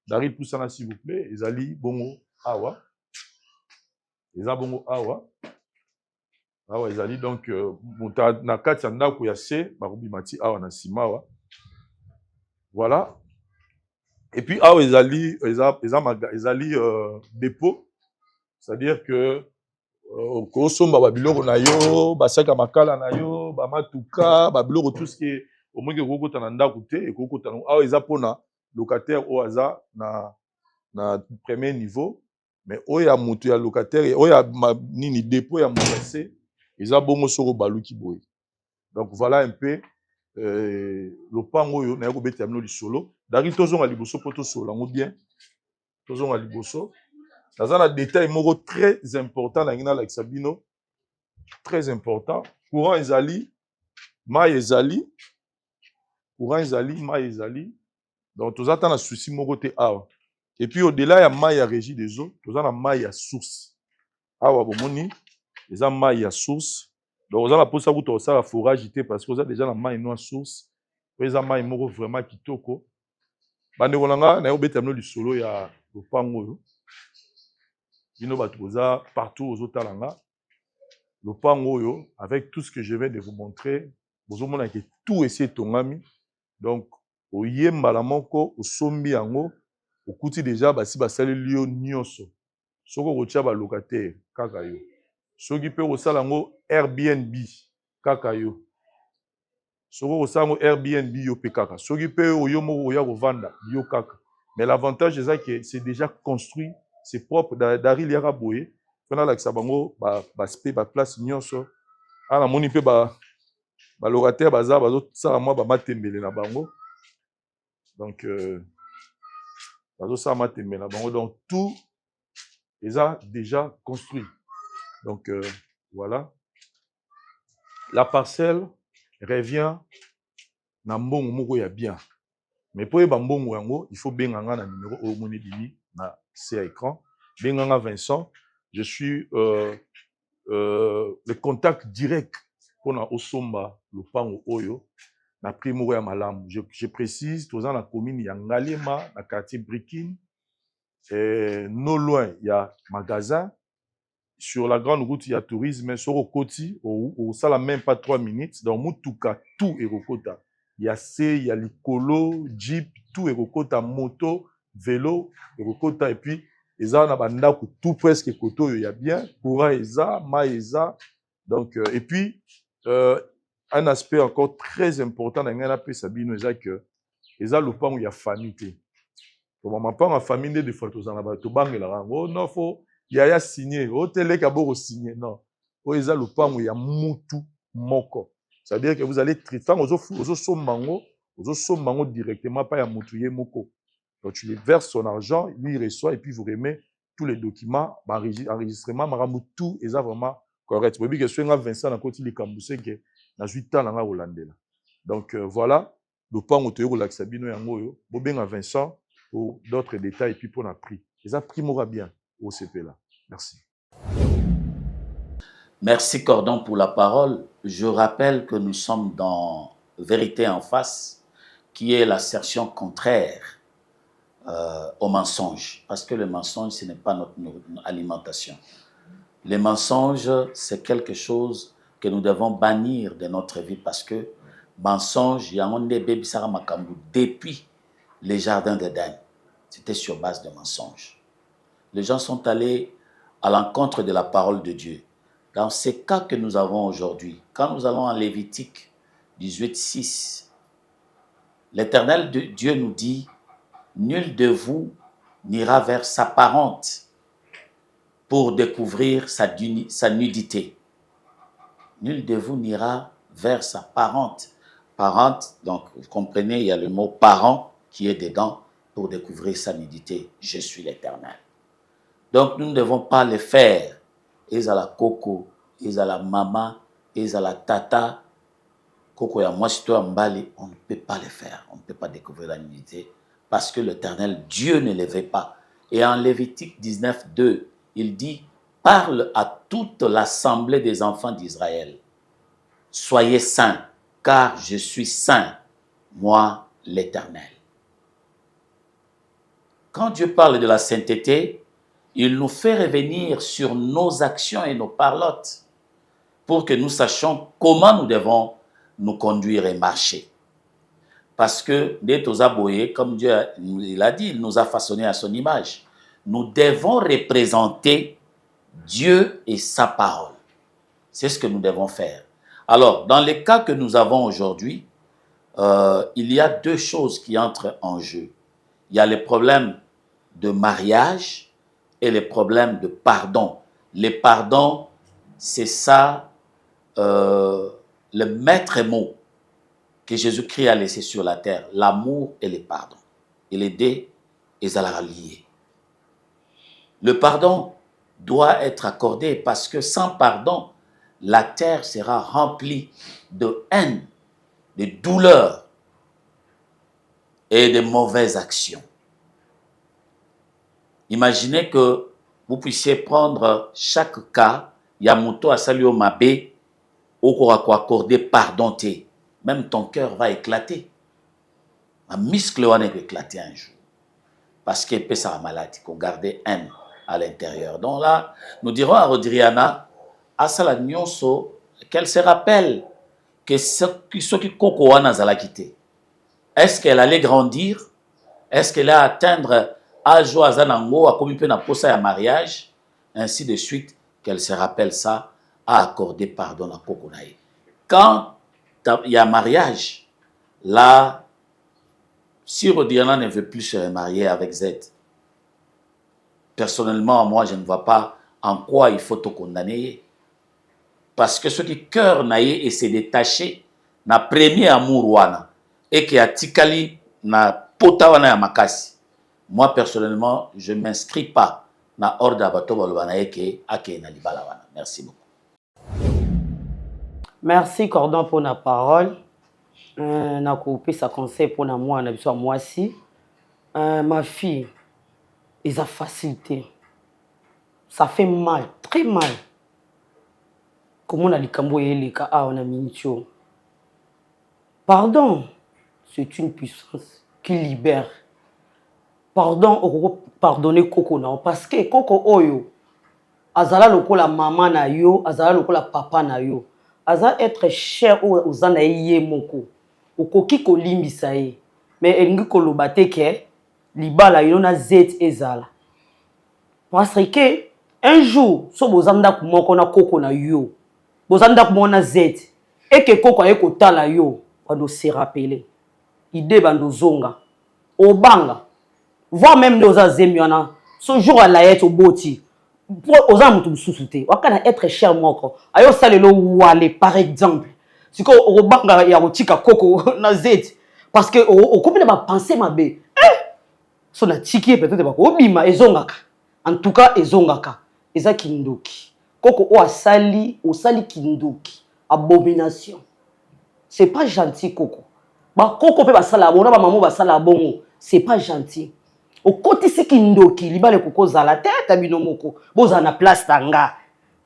Dari tout ça s'il vous plaît, ezali bongo awa. Eza bongo awa. Awa ezali donc muta na kati ya ndako ya se, barubi mati awa na simawa. Voilà. Et puis awa ezali dépôt, c'est-à-dire que kosomba babiloko na yo, basaka makala na yo, bamatuka, babiloko tout ce qui est au moins que kokota na ndako te et kokota na awa eza pona locataire o aza na premier niveau, mais oya mutu ya locataire oya nini dépôt ya monase eza bongo soko baluki boye. Donc voilà un peu lopango yo na yako beta mno lisolo. Dari tozonga liboso poto solo ngo bien. Tozonga liboso. Dans un détail moko très important na ngina la Sabino, très important. Courant ezali, ma ezali, courant ezali, ma ezali. Donc tous attend na souci moko te awa. Et puis au-delà ya ma ya régie des eaux, tous na ma ya source. Awa bomoni, eza ma ya source. Donc on a pour ça vous to ça forage té parce que vous a déjà la ma no source. Eza ma moko vraiment kitoko. Bande kolanga na yo betamno lisolo ya lopango yo. Bino batuza partout aux Otalanga. Le pango avec tout ce que je viens de vous montrer, vous avez que tout essayé tongami. Donc, au yemba la moko, au sombi ango, au kuti déjà basi basali lio nyoso. Soko rotia ba locataire kakayo. Soki pe au salango Airbnb kakayo. Soko au salango Airbnb yo pe kaka. Soki pe au yomo oya vanda yo kaka. Mais l'avantage c'est que c'est déjà construit. C'est propre dari liara boye fona la sabango ba place nyonso ala moni pe ba locataire baza bazo sala moi ba matembele na bango donc bazo sala matembele na bango donc tout est déjà construit donc voilà la parcelle revient na mbongo moko ya bien mais pour yeba mbongo yango il faut benganga na numéro au moni bimi na c'est à écran. Benganga Vincent, je suis le contact direct pour na Osomba, le Pango Oyo, na Primo ya Malam. Je précise, tous dans la commune, il y a Ngalema, na quartier Brikin, non loin, il y a magasin. Sur la grande route, il y a tourisme, sur le côté, ça la même pas 3 minutes. Dans Moutuka, tout est Rokota. Il y a C, il y a l'Icolo, Jeep, tout est Rokota, moto, vélo, Rokota, et puis, eza na banda tout presque koto ya bien courant eza ma eza donc et puis un aspect encore très important dans ngana pe sabino eza que eza lopango ya famille te pour ma part en famille de photos en ba to bangela rango non faut ya signer hôtel ka boko signer non o eza lopango ya mutu moko ça veut dire que vous allez traiter ozo sombango directement pas ya mutu ye moko. Donc, tu lui verses son argent, lui, il reçoit, et puis vous remet tous les documents, enregistrement, tout, et ça vraiment correct. Vous voyez que je Vincent, dans le côté de Kamboussé, que na 8 ans, dans Hollandais. Donc, voilà, le pan où tu as Sabino et Angoyo, Bobin Vincent, pour d'autres détails, et puis pour la prix. Et ça, prix m'aura bien au CP là. Merci. Merci Cordon pour la parole. Je rappelle que nous sommes dans Vérité en face, qui est l'assertion contraire au mensonge, parce que le mensonge, ce n'est pas notre alimentation. Le mensonge, c'est quelque chose que nous devons bannir de notre vie, parce que mensonge, il y a un bébé Sarah Makambu depuis les jardins d'Éden. C'était sur base de mensonges. Les gens sont allés à l'encontre de la parole de Dieu. Dans ces cas que nous avons aujourd'hui, quand nous allons en Lévitique 18:6, l'Éternel Dieu nous dit: nul de vous n'ira vers sa parente pour découvrir sa nudité. Nul de vous n'ira vers sa parente. Parente, donc vous comprenez, il y a le mot parent qui est dedans pour découvrir sa nudité. Je suis l'Éternel. Donc nous ne devons pas le faire. Ils à la coco, ils à la maman, ils à la tata. Coco et moi, si toi mbali, on ne peut pas le faire. On ne peut pas découvrir la nudité. Parce que l'Éternel, Dieu ne le veut pas. Et en Lévitique 19:2, il dit: parle à toute l'assemblée des enfants d'Israël. soyez saints, car je suis saint, moi l'Éternel. Quand Dieu parle de la sainteté, il nous fait revenir sur nos actions et nos parlottes pour que nous sachions comment nous devons nous conduire et marcher. Parce que, comme Dieu il a dit, il nous a façonnés à son image. Nous devons représenter Dieu et sa parole. C'est ce que nous devons faire. Alors, dans les cas que nous avons aujourd'hui, il y a deux choses qui entrent en jeu. Il y a les problèmes de mariage et les problèmes de pardon. Les pardons, c'est ça, le maître mot que Jésus-Christ a laissé sur la terre, l'amour et le pardon. Et les deux, ils sont liés. Le pardon doit être accordé parce que sans pardon, la terre sera remplie de haine, de douleur et de mauvaises actions. Imaginez que vous puissiez prendre chaque cas, Yamuto a salué au Mabé, au accorder pardon, même ton cœur va éclater. Un muscle va éclater un jour. Parce qu'il peut sa maladie, qu'on garde haine à l'intérieur. Donc là, nous dirons à Rodriana, à Sala Nyonso, qu'elle se rappelle que ce qui Koko Anazala quitté. Est-ce qu'elle allait grandir? Est-ce qu'elle allait atteindre âge ou Azanango, à commis peu na posa ya mariage? Ainsi de suite, qu'elle se rappelle ça, à accorder pardon à Koko Nae. Quand il y a mariage, là, si Rodriana ne veut plus se remarier avec Z, personnellement, moi, je ne vois pas en quoi il faut te condamner. Parce que ce qui cœur naïe et s'est détaché, na premier amour wana, et qui a tikali na pota wana ya makasi. Moi, personnellement, je ne m'inscris pas na ordre abato balwana eke ake na libala wana. Merci beaucoup. Merci Cordon pour la parole. Na coupé sa conseil pour moi, na biso moi si. Ma fille, ils ont facilité. Ça fait mal, très mal. Comment on a dit on a mis. Pardon, c'est une puissance qui libère. Pardon, on pardonner Koko na parce que Koko oyo azala lokola maman na yo, azala lokola papa na yo. Azala être cher aux anaïe moko. Okoki ko limbisa ye. Mais elingi ko lobate ke libala yo na zet ezala. Parce que un jour, so bozanda kumoko na Koko na yo. Bozanda kumona zet et que Koko aye ko tala yo, bando se rappeler. Ide bando zonga. Obanga. Voir même nos azemiana. Ce jour à la être au boti. Aux âmes tout sous-souté. Wakana être cher moko. Ayo salelo wale par exemple. Si ko obanga ya otika Koko na zet parce que au combien ba penser ma bé. So na tiki peut-être ba ko bima ezongaka. En tout cas ezongaka. Eza kindoki. Koko o asali kindoki. Abomination. C'est pas gentil Koko. Ba Koko pe ba sala bona ba maman ba sala bongo. C'est pas gentil. Au côté c'est kindoki libale Koko zala tête binomoko. Boza na place tanga.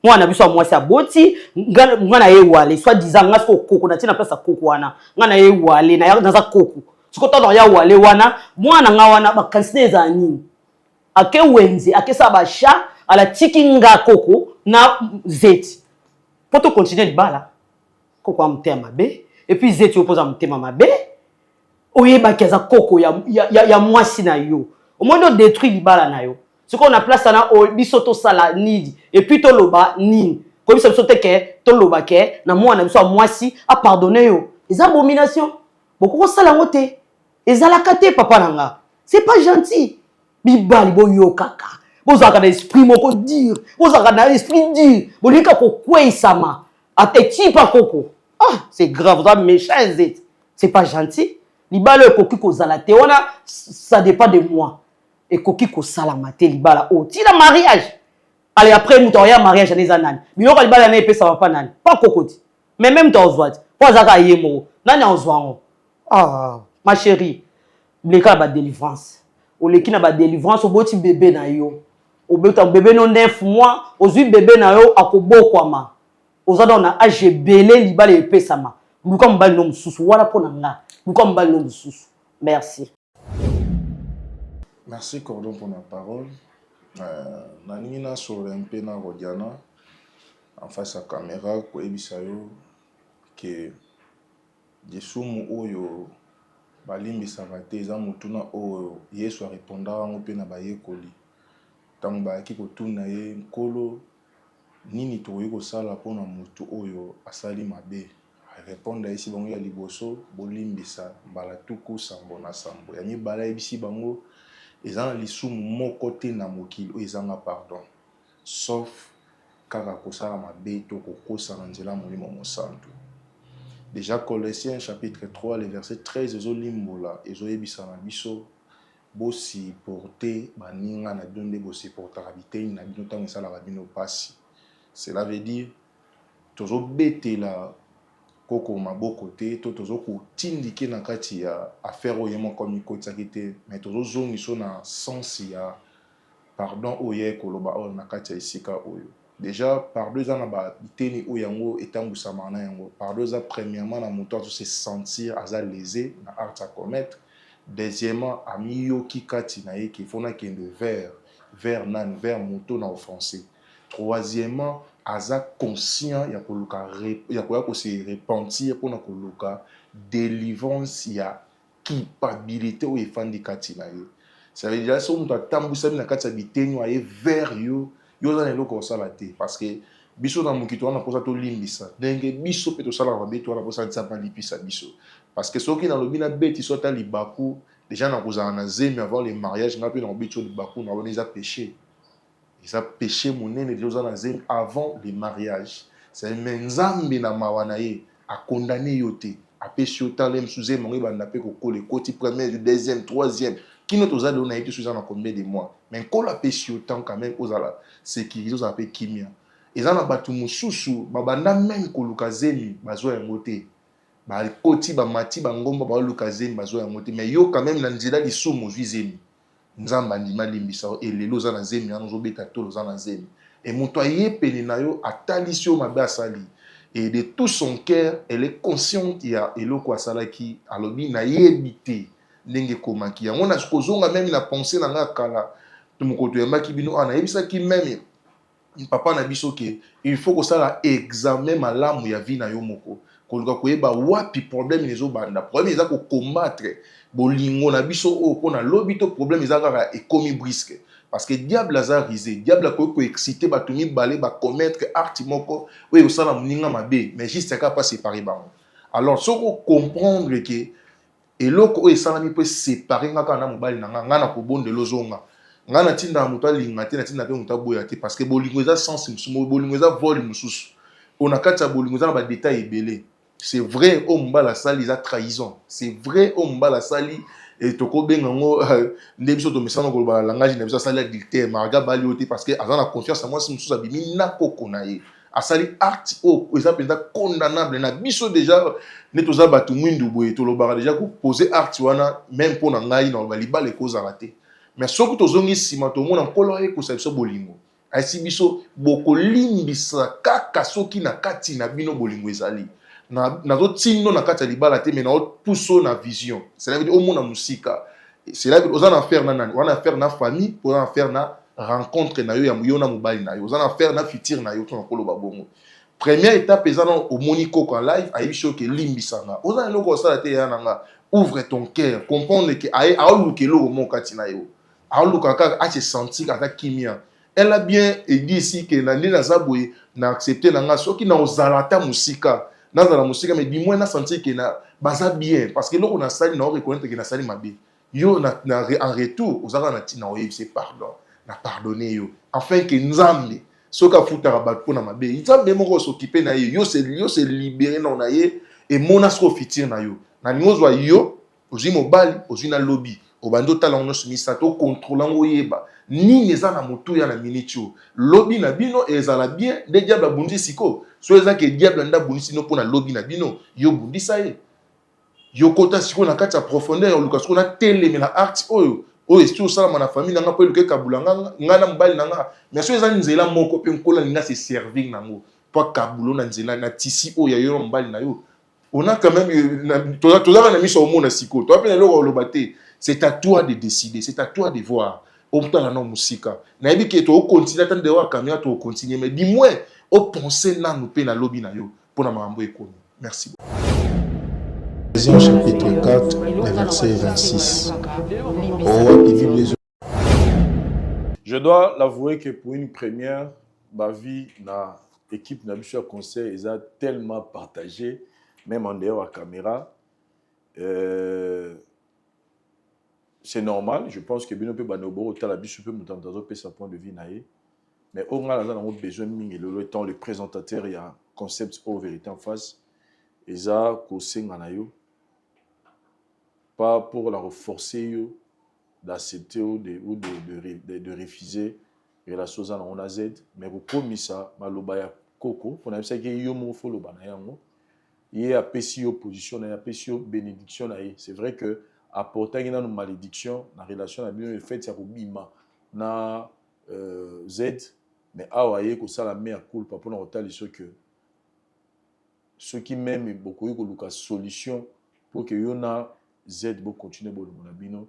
Moi na biso moi c'est boti ngana ye wale soit disant ngasko Koko na tina place Koko wana. Ngana ye wale na za Koko. Siko to ya wale wana mwana nga wana ba kansine za nini. Ake wenzi ake sabasha ala tikinga Koko na zeti. Pour te continuer libala. Koko amtema be et puis zeti opose amtema mabe. Oyeba keza Koko ya mwasi na yo. Au moins de détruire libala na yo. Ce qu'on a place na o bisoto sala nidi et puis to loba nini. Ko biso sote ke to loba ke na mwana biso mwasi a pardonner yo. Les abominations. Beaucoup sala ngote. Ezalaka te papa nanga. C'est pas gentil. Bibali bo yo kaka. Bozaka na esprit moko dire. Bozaka na esprit dire. Bolika ko kweisama. Ateti pa Koko. Ah, c'est grave, vous avez méchant. C'est pas gentil. Libala koki ko zalate wana ça dépend de moi. Et koki ko salamate libala o ti la mariage. Allez après nous t'auria mariage les anane. Biloko libala na epé ça va pas nani. Pas kokoti. Mais même toi ozwat. Pas zaka yemo. Nani ozwango. Ah, ma chérie. Bleka ba délivrance. O leki na ba délivrance o boti bébé na yo. O beta bébé no 9 mois, ozui bébé na yo akobokwama. ozado na age belé libala epesama luka mbali no mususu wala pona nga luka mbali no mususu. Merci. Merci Cordon pour la parole. Nanina sur un peu na Rodiana en face à caméra ko ebisayo que Jesumu oyo balimbi savate za mutuna oyo Yesu a répondra ngo pe na bayekoli. Tango ba ki ko tuna ye nkolo nini toyi ko sala pona mutu oyo asali mabe. Répondre ici bango ya liboso bolimbisa mbala tuku sambo na sambo. Ya mibala ebisi bango ezana lisumu moko te na mokili oyo ezanga pardon. Sauf kaka kosala mabe to kokosa na nzela molimo mosantu. Déjà Colossiens chapitre 3 le verset 13 ezolimbola ezoyebisa na biso bosi porter baninga na bino nde bosi portaka biteni na bino ntango esalaka bino pasi. Cela veut dire tozobetela koko maboko te to tozokotindike na kati ya affaire oyo moko mikotisaki te mais tozozongiso na sens ya pardon oyo ekoloba oyo na kati ya esika oyo. Déjà pardon eza na biteni oyo yango etambwisama na yango. Pardon eza premièrement na moto azo se sentir aza lésé na acte à commettre. Deuxièmement amiyoki kati na ye ki fona kende vers moto na offensé. Troisièmement aza conscient ya koluka ya koya se repentir pour na koluka délivrance ya culpabilité oyo efandi kati na ye. Ça veut dire so moto atambwisami na kati ya biteni aye vers yo yo za eloko osala te parce que biso na mokito wana posa to limbisa ndenge biso pe to sala ba beto wana posa tsapa lipisa biso parce que soki na lobi na beti sota libaku déjà na kozana na zemi avant le mariage ngapi na obicho libaku na wona eza péché. Eza péché monene déjà na zemi avant le mariage. C'est menzambe na mawana ye a condamné yote a péché autant les sous mongi banda pe ko kole koti premier deuxième troisième qui nous tous a donné été sous en combien de mois mais quand la péché autant quand même aux ala c'est qui ils ont appelé kimia et ça na batu mususu babanda même ko lukazemi bazo ya ngote ba koti ba mati ba ngomba ba lukazemi bazo ya ngote mais yo quand même na nzela lisumu zemi nzamba ndima limbisa et lelo za na zemi na zo beta tolo za na zemi et moto aye pene na yo atalisio mabe asali et de tout son cœur elle est consciente ya eloko asalaki alobi na yebite ndenge komaki yango na kozonga même na pensée na nga kala to mokoto yambaki bino ana yebisaki même papa na biso ke il faut que ça la examen malamu ya vie na yo moko koluka koyeba wapi problème nezo banda problème eza ko combattre bolingo na biso o pona lobi to problème eza kaka ekomi brisque parce que diable a risé diable a ko exciter ba tumi balé ba commettre acte moko oui au sala muninga mabe mais juste ka pas séparer ba alors soko comprendre que eloko oyo esalami mpe séparé nga kaka na mobali na nga nga na kobondela ozonga nga na tinda moto alinga te na tinda mpe moto aboya te parce que bolingo eza sens mosusu bolingo eza vole mosusu mpona kati ya bolingo eza na badetail ebele. C'est vrai oyo mobali asali eza trahison, c'est vrai oyo mobali asali tokobenga ngo nde biso tomesana koloba langage na biso asali adultère maraga bali yo te parce que aza na confiance na mwasi mosusu abimi na koko na ye asali acte oyo eza mpenza condamnable na biso déjà ne toza bato mwindu boye tolobaka déjà koposer acte wana même mpo na ngai na libala ekozala te mais soki tozongi nsima tomona nkolo ayekosa biso bolingo ayesi biso bokolimbisa kaka soki na kati na bino bolingo ezali nazotindo na kati ya libala te mais naopuso na vision cela veut dire omona musika cela veut dire oza na affaire na nani wana affaire na famille oza na affaire na rencontre na yo ya yo na mobali na yo oza na affaire na futur na yo to na koloba bongo. Première étape eza na omoni koko en live ayebi so ke limbisanga oza na eloko osala te ya nanga ouvre ton cœur comprendre que aoluka eloko moko kati na yo aoluka kaka ase sentir ata kimia. Elle a bien dit ici que na nde naza boye na accepter nanga soki na ozala ata musika nazala musika mais du moins na sentir que na baza bien parce que eloko na sali na reconnaître que na sali mabe yo en retour ozaka na tina oyebise pardon na pardonner yo afin que nzambe soka futaka bato mpona mabe nzambe moko s'occuper na ye yo se libérer na ye et mona soko fitir na yo na ningo ozwa yo ozwi mobali ozwi na lobi obandi otala ngo nyonso misato okontrôle yango oyeba nini eza na motu ya na miniti oyo lobi na bino ezala bien nde diable abundisi siko so eza ke diable nde abundisi no mpona lobi na bino yo bundisa ye yo kota siko na kati ya profondeur oluka siko na teleme na acte oyo esi osalama na famille nanga mpo eluka ekabula nga na mobali na nga mais so eza nzela moko mpe nkola ninga se servir nango pas kabulo na nzela na tisi o ya yo mbali na yo. On a quand même toi on mis sur le monde siko. Toi pe le lobate. C'est à toi de décider, c'est à toi de voir. Au temps la non musika. Na ebi ke to continue attendre de voir caméra to continuer mais dis-moi au penser na nous pe na lobby na yo pour na mambo ekomi. Merci. Deuxième chapitre 4, le verset 26. Je dois l'avouer que pour une première, ma vie, na équipe na biso conseil, ils ont tellement partagé, même en dehors à caméra. C'est normal, je pense que bien peut banobo la biso peut monter dans un point de vue naïe. Mais au moins là on a besoin de le temps le présentateur il y a concept au vérité en face. Ils ont causé nganayo pas pour la renforcer d'accepter ou de refuser la chose on a Z mais pour promis ça maloba koko on a ça que yo mo fo loba na yango il a pesi opposition na pesi bénédiction na c'est vrai que apporter une malédiction la relation a bien fait ça bima na Z mais awaye ko ça la meilleure culpa pour nous retaler ce que ceux qui m'aiment beaucoup ko luka solution pour que yo na Z bo continuer bo na bino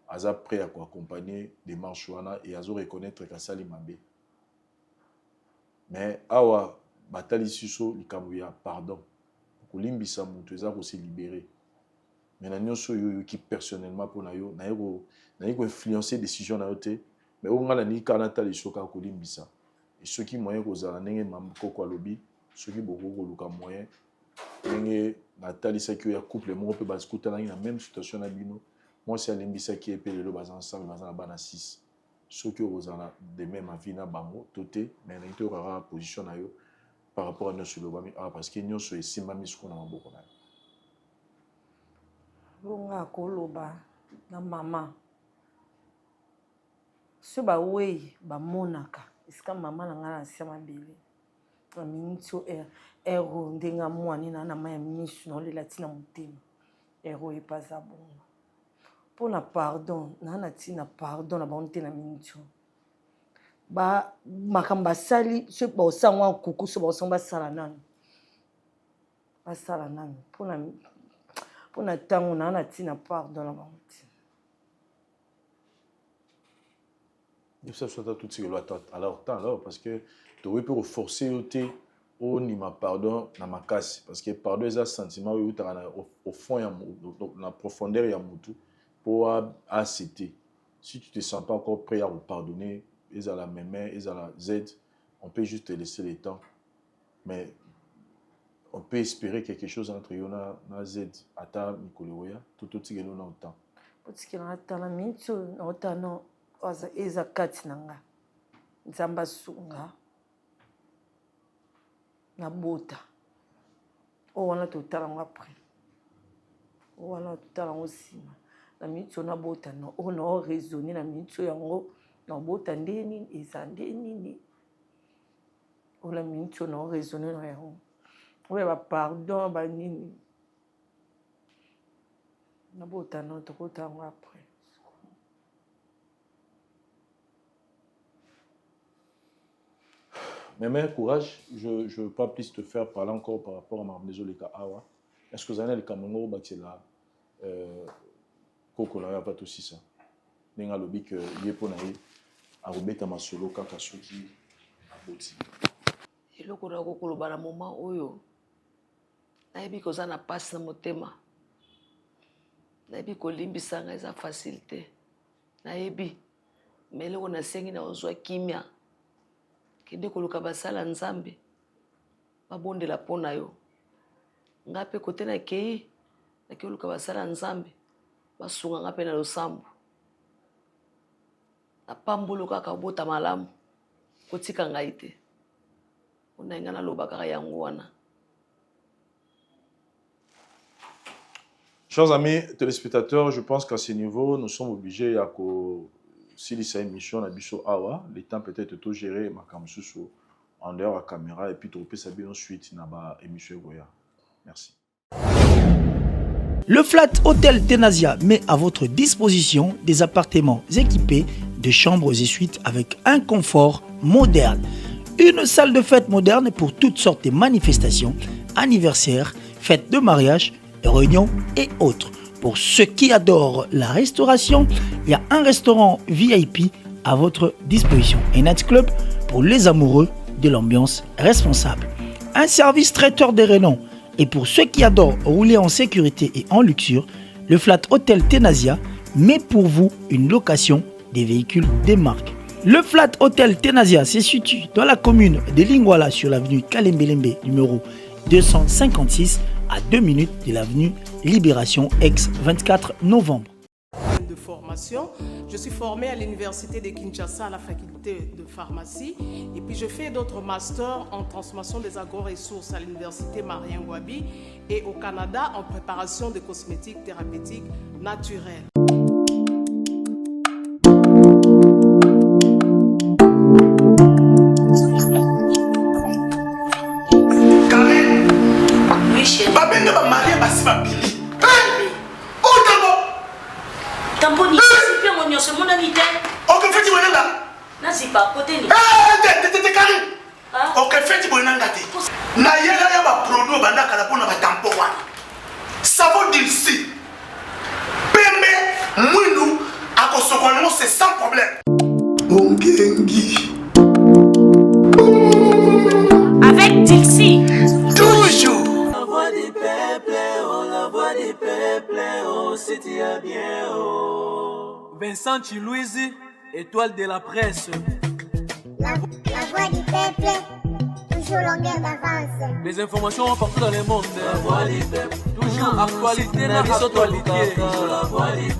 aza prêt à accompagner des marches et à reconnaître que ça li mabe mais awa batali siso likambuya pardon ko limbisa mutu eza ko se libérer mais na nyonso yo qui personnellement pour na yo na ko influencer décision na yo te mais o ngala ni kana tali soka ko limbisa et ceux qui moyen ko zala ndenge mamko ko lobby ceux qui boko ko luka moyen ndenge natali sa ki ya couple mo pe baskuta na même situation na bino moi c'est limbisa qui est pelé le bas ensemble bas bana 6 ceux qui ko zala de même avis na bango toté mais na ito rara position na yo par rapport à nos sur le bami parce que nyonso esimba misiko na maboko na longa koloba na mama so ba wei ba monaka iska mama na ngana siama bele na minto ero ndenga mwani na maya misu no le latina mutema ero e paza bongo pour na pardon na tina pardon na bonté na minto ba makamba sali so ba osangwa kuku so ba osangba sala nani pour na tango na tina pardon na bonté. Il faut que tout ce que alors parce que tu peux forcer au nima pardon na makasi parce que pardon est un sentiment où tu au fond la profondeur ya mutu pour accepter. Si tu te sens pas encore prêt à pardonner, ils à la même main, ils à la Z, on peut juste te laisser le temps. Mais on peut espérer quelque chose entre Yona na Z ata Mikoloya tout ce que l'on a autant. Parce que na tala mintu na otano oza eza kati nanga nzamba sunga na bota o wana totala ngo après o wana totala ngo sima na mintu na bota no o no raisonner na mintu yango na bota ndeni eza ndeni o la mintu no raisonner na yango o ba pardon ba nini na bota no tokota ngo après. Mais courage, je ne veux pas plus te faire parler encore par rapport à ma maison de Awa. Est-ce que vous avez le Cameroun ou là Koko n'a pas tout ça. N'enga lobi que yepo na ye a robeta masolo kaka soki aboti. Eloko na kokolo bana moment oyo. Na yebi ko za na passe na motema. Na yebi ko limbisa nga eza facilité. Na yebi mais eloko na sengi na ozwa kimia. Kende koluka basala nzambe babondela pona yo ngape kote na kei na koluka basala nzambe basunga ngape na losambo na pambolo kaka bota malamu kotika ngai te ona ngana lobaka yango wana. Chers amis téléspectateurs, je pense qu'à ce niveau nous sommes obligés à si c'est une mission na biso awa le temps peut-être tout gérer ma kamsusu en dehors à caméra et puis tu peux savoir ensuite na ba émission goya. Merci. Le Flat Hotel Tenasia met à votre disposition des appartements équipés de chambres et suites avec un confort moderne. une salle de fête moderne pour toutes sortes de manifestations, anniversaires, fêtes de mariage, réunions et autres. Pour ceux qui adorent la restauration, il y a un restaurant VIP à votre disposition. Un nightclub pour les amoureux de l'ambiance responsable. Un service traiteur de renom. Et pour ceux qui adorent rouler en sécurité et en luxure, le Flat Hotel Tenasia met pour vous une location des véhicules des marques. Le Flat Hotel Tenasia se situe dans la commune de Lingwala sur l'avenue Kalembelembe numéro 256 à 2 minutes de l'avenue Libération ex-24 novembre. De formation, je suis formée à l'université de Kinshasa à la faculté de pharmacie et puis je fais d'autres masters en transformation des agro-ressources à l'université Marien Wabi et au Canada en préparation de cosmétiques thérapeutiques naturelles. Tamponi, c'est bien mon c'est mon ami. Ok, fais-tu mon nom. Non, c'est pas côté ni. T'es calme. Ok, fais-tu mon nom. Na yela ya ba produit banda kala pona ba tampon wana. Savon d'ici. Pembe mwindu akosokwana c'est sans problème. Ongengi. Avec Dixie. Toujours. La voix du peuple, oh, la voix du peuple, oh, c'est bien, oh. Vincent Chilouizi, étoile de la presse. La voix du peuple, toujours longueur d'avance. Les informations partout dans le monde. La voix du peuple, toujours actualité, la actualité. La voix du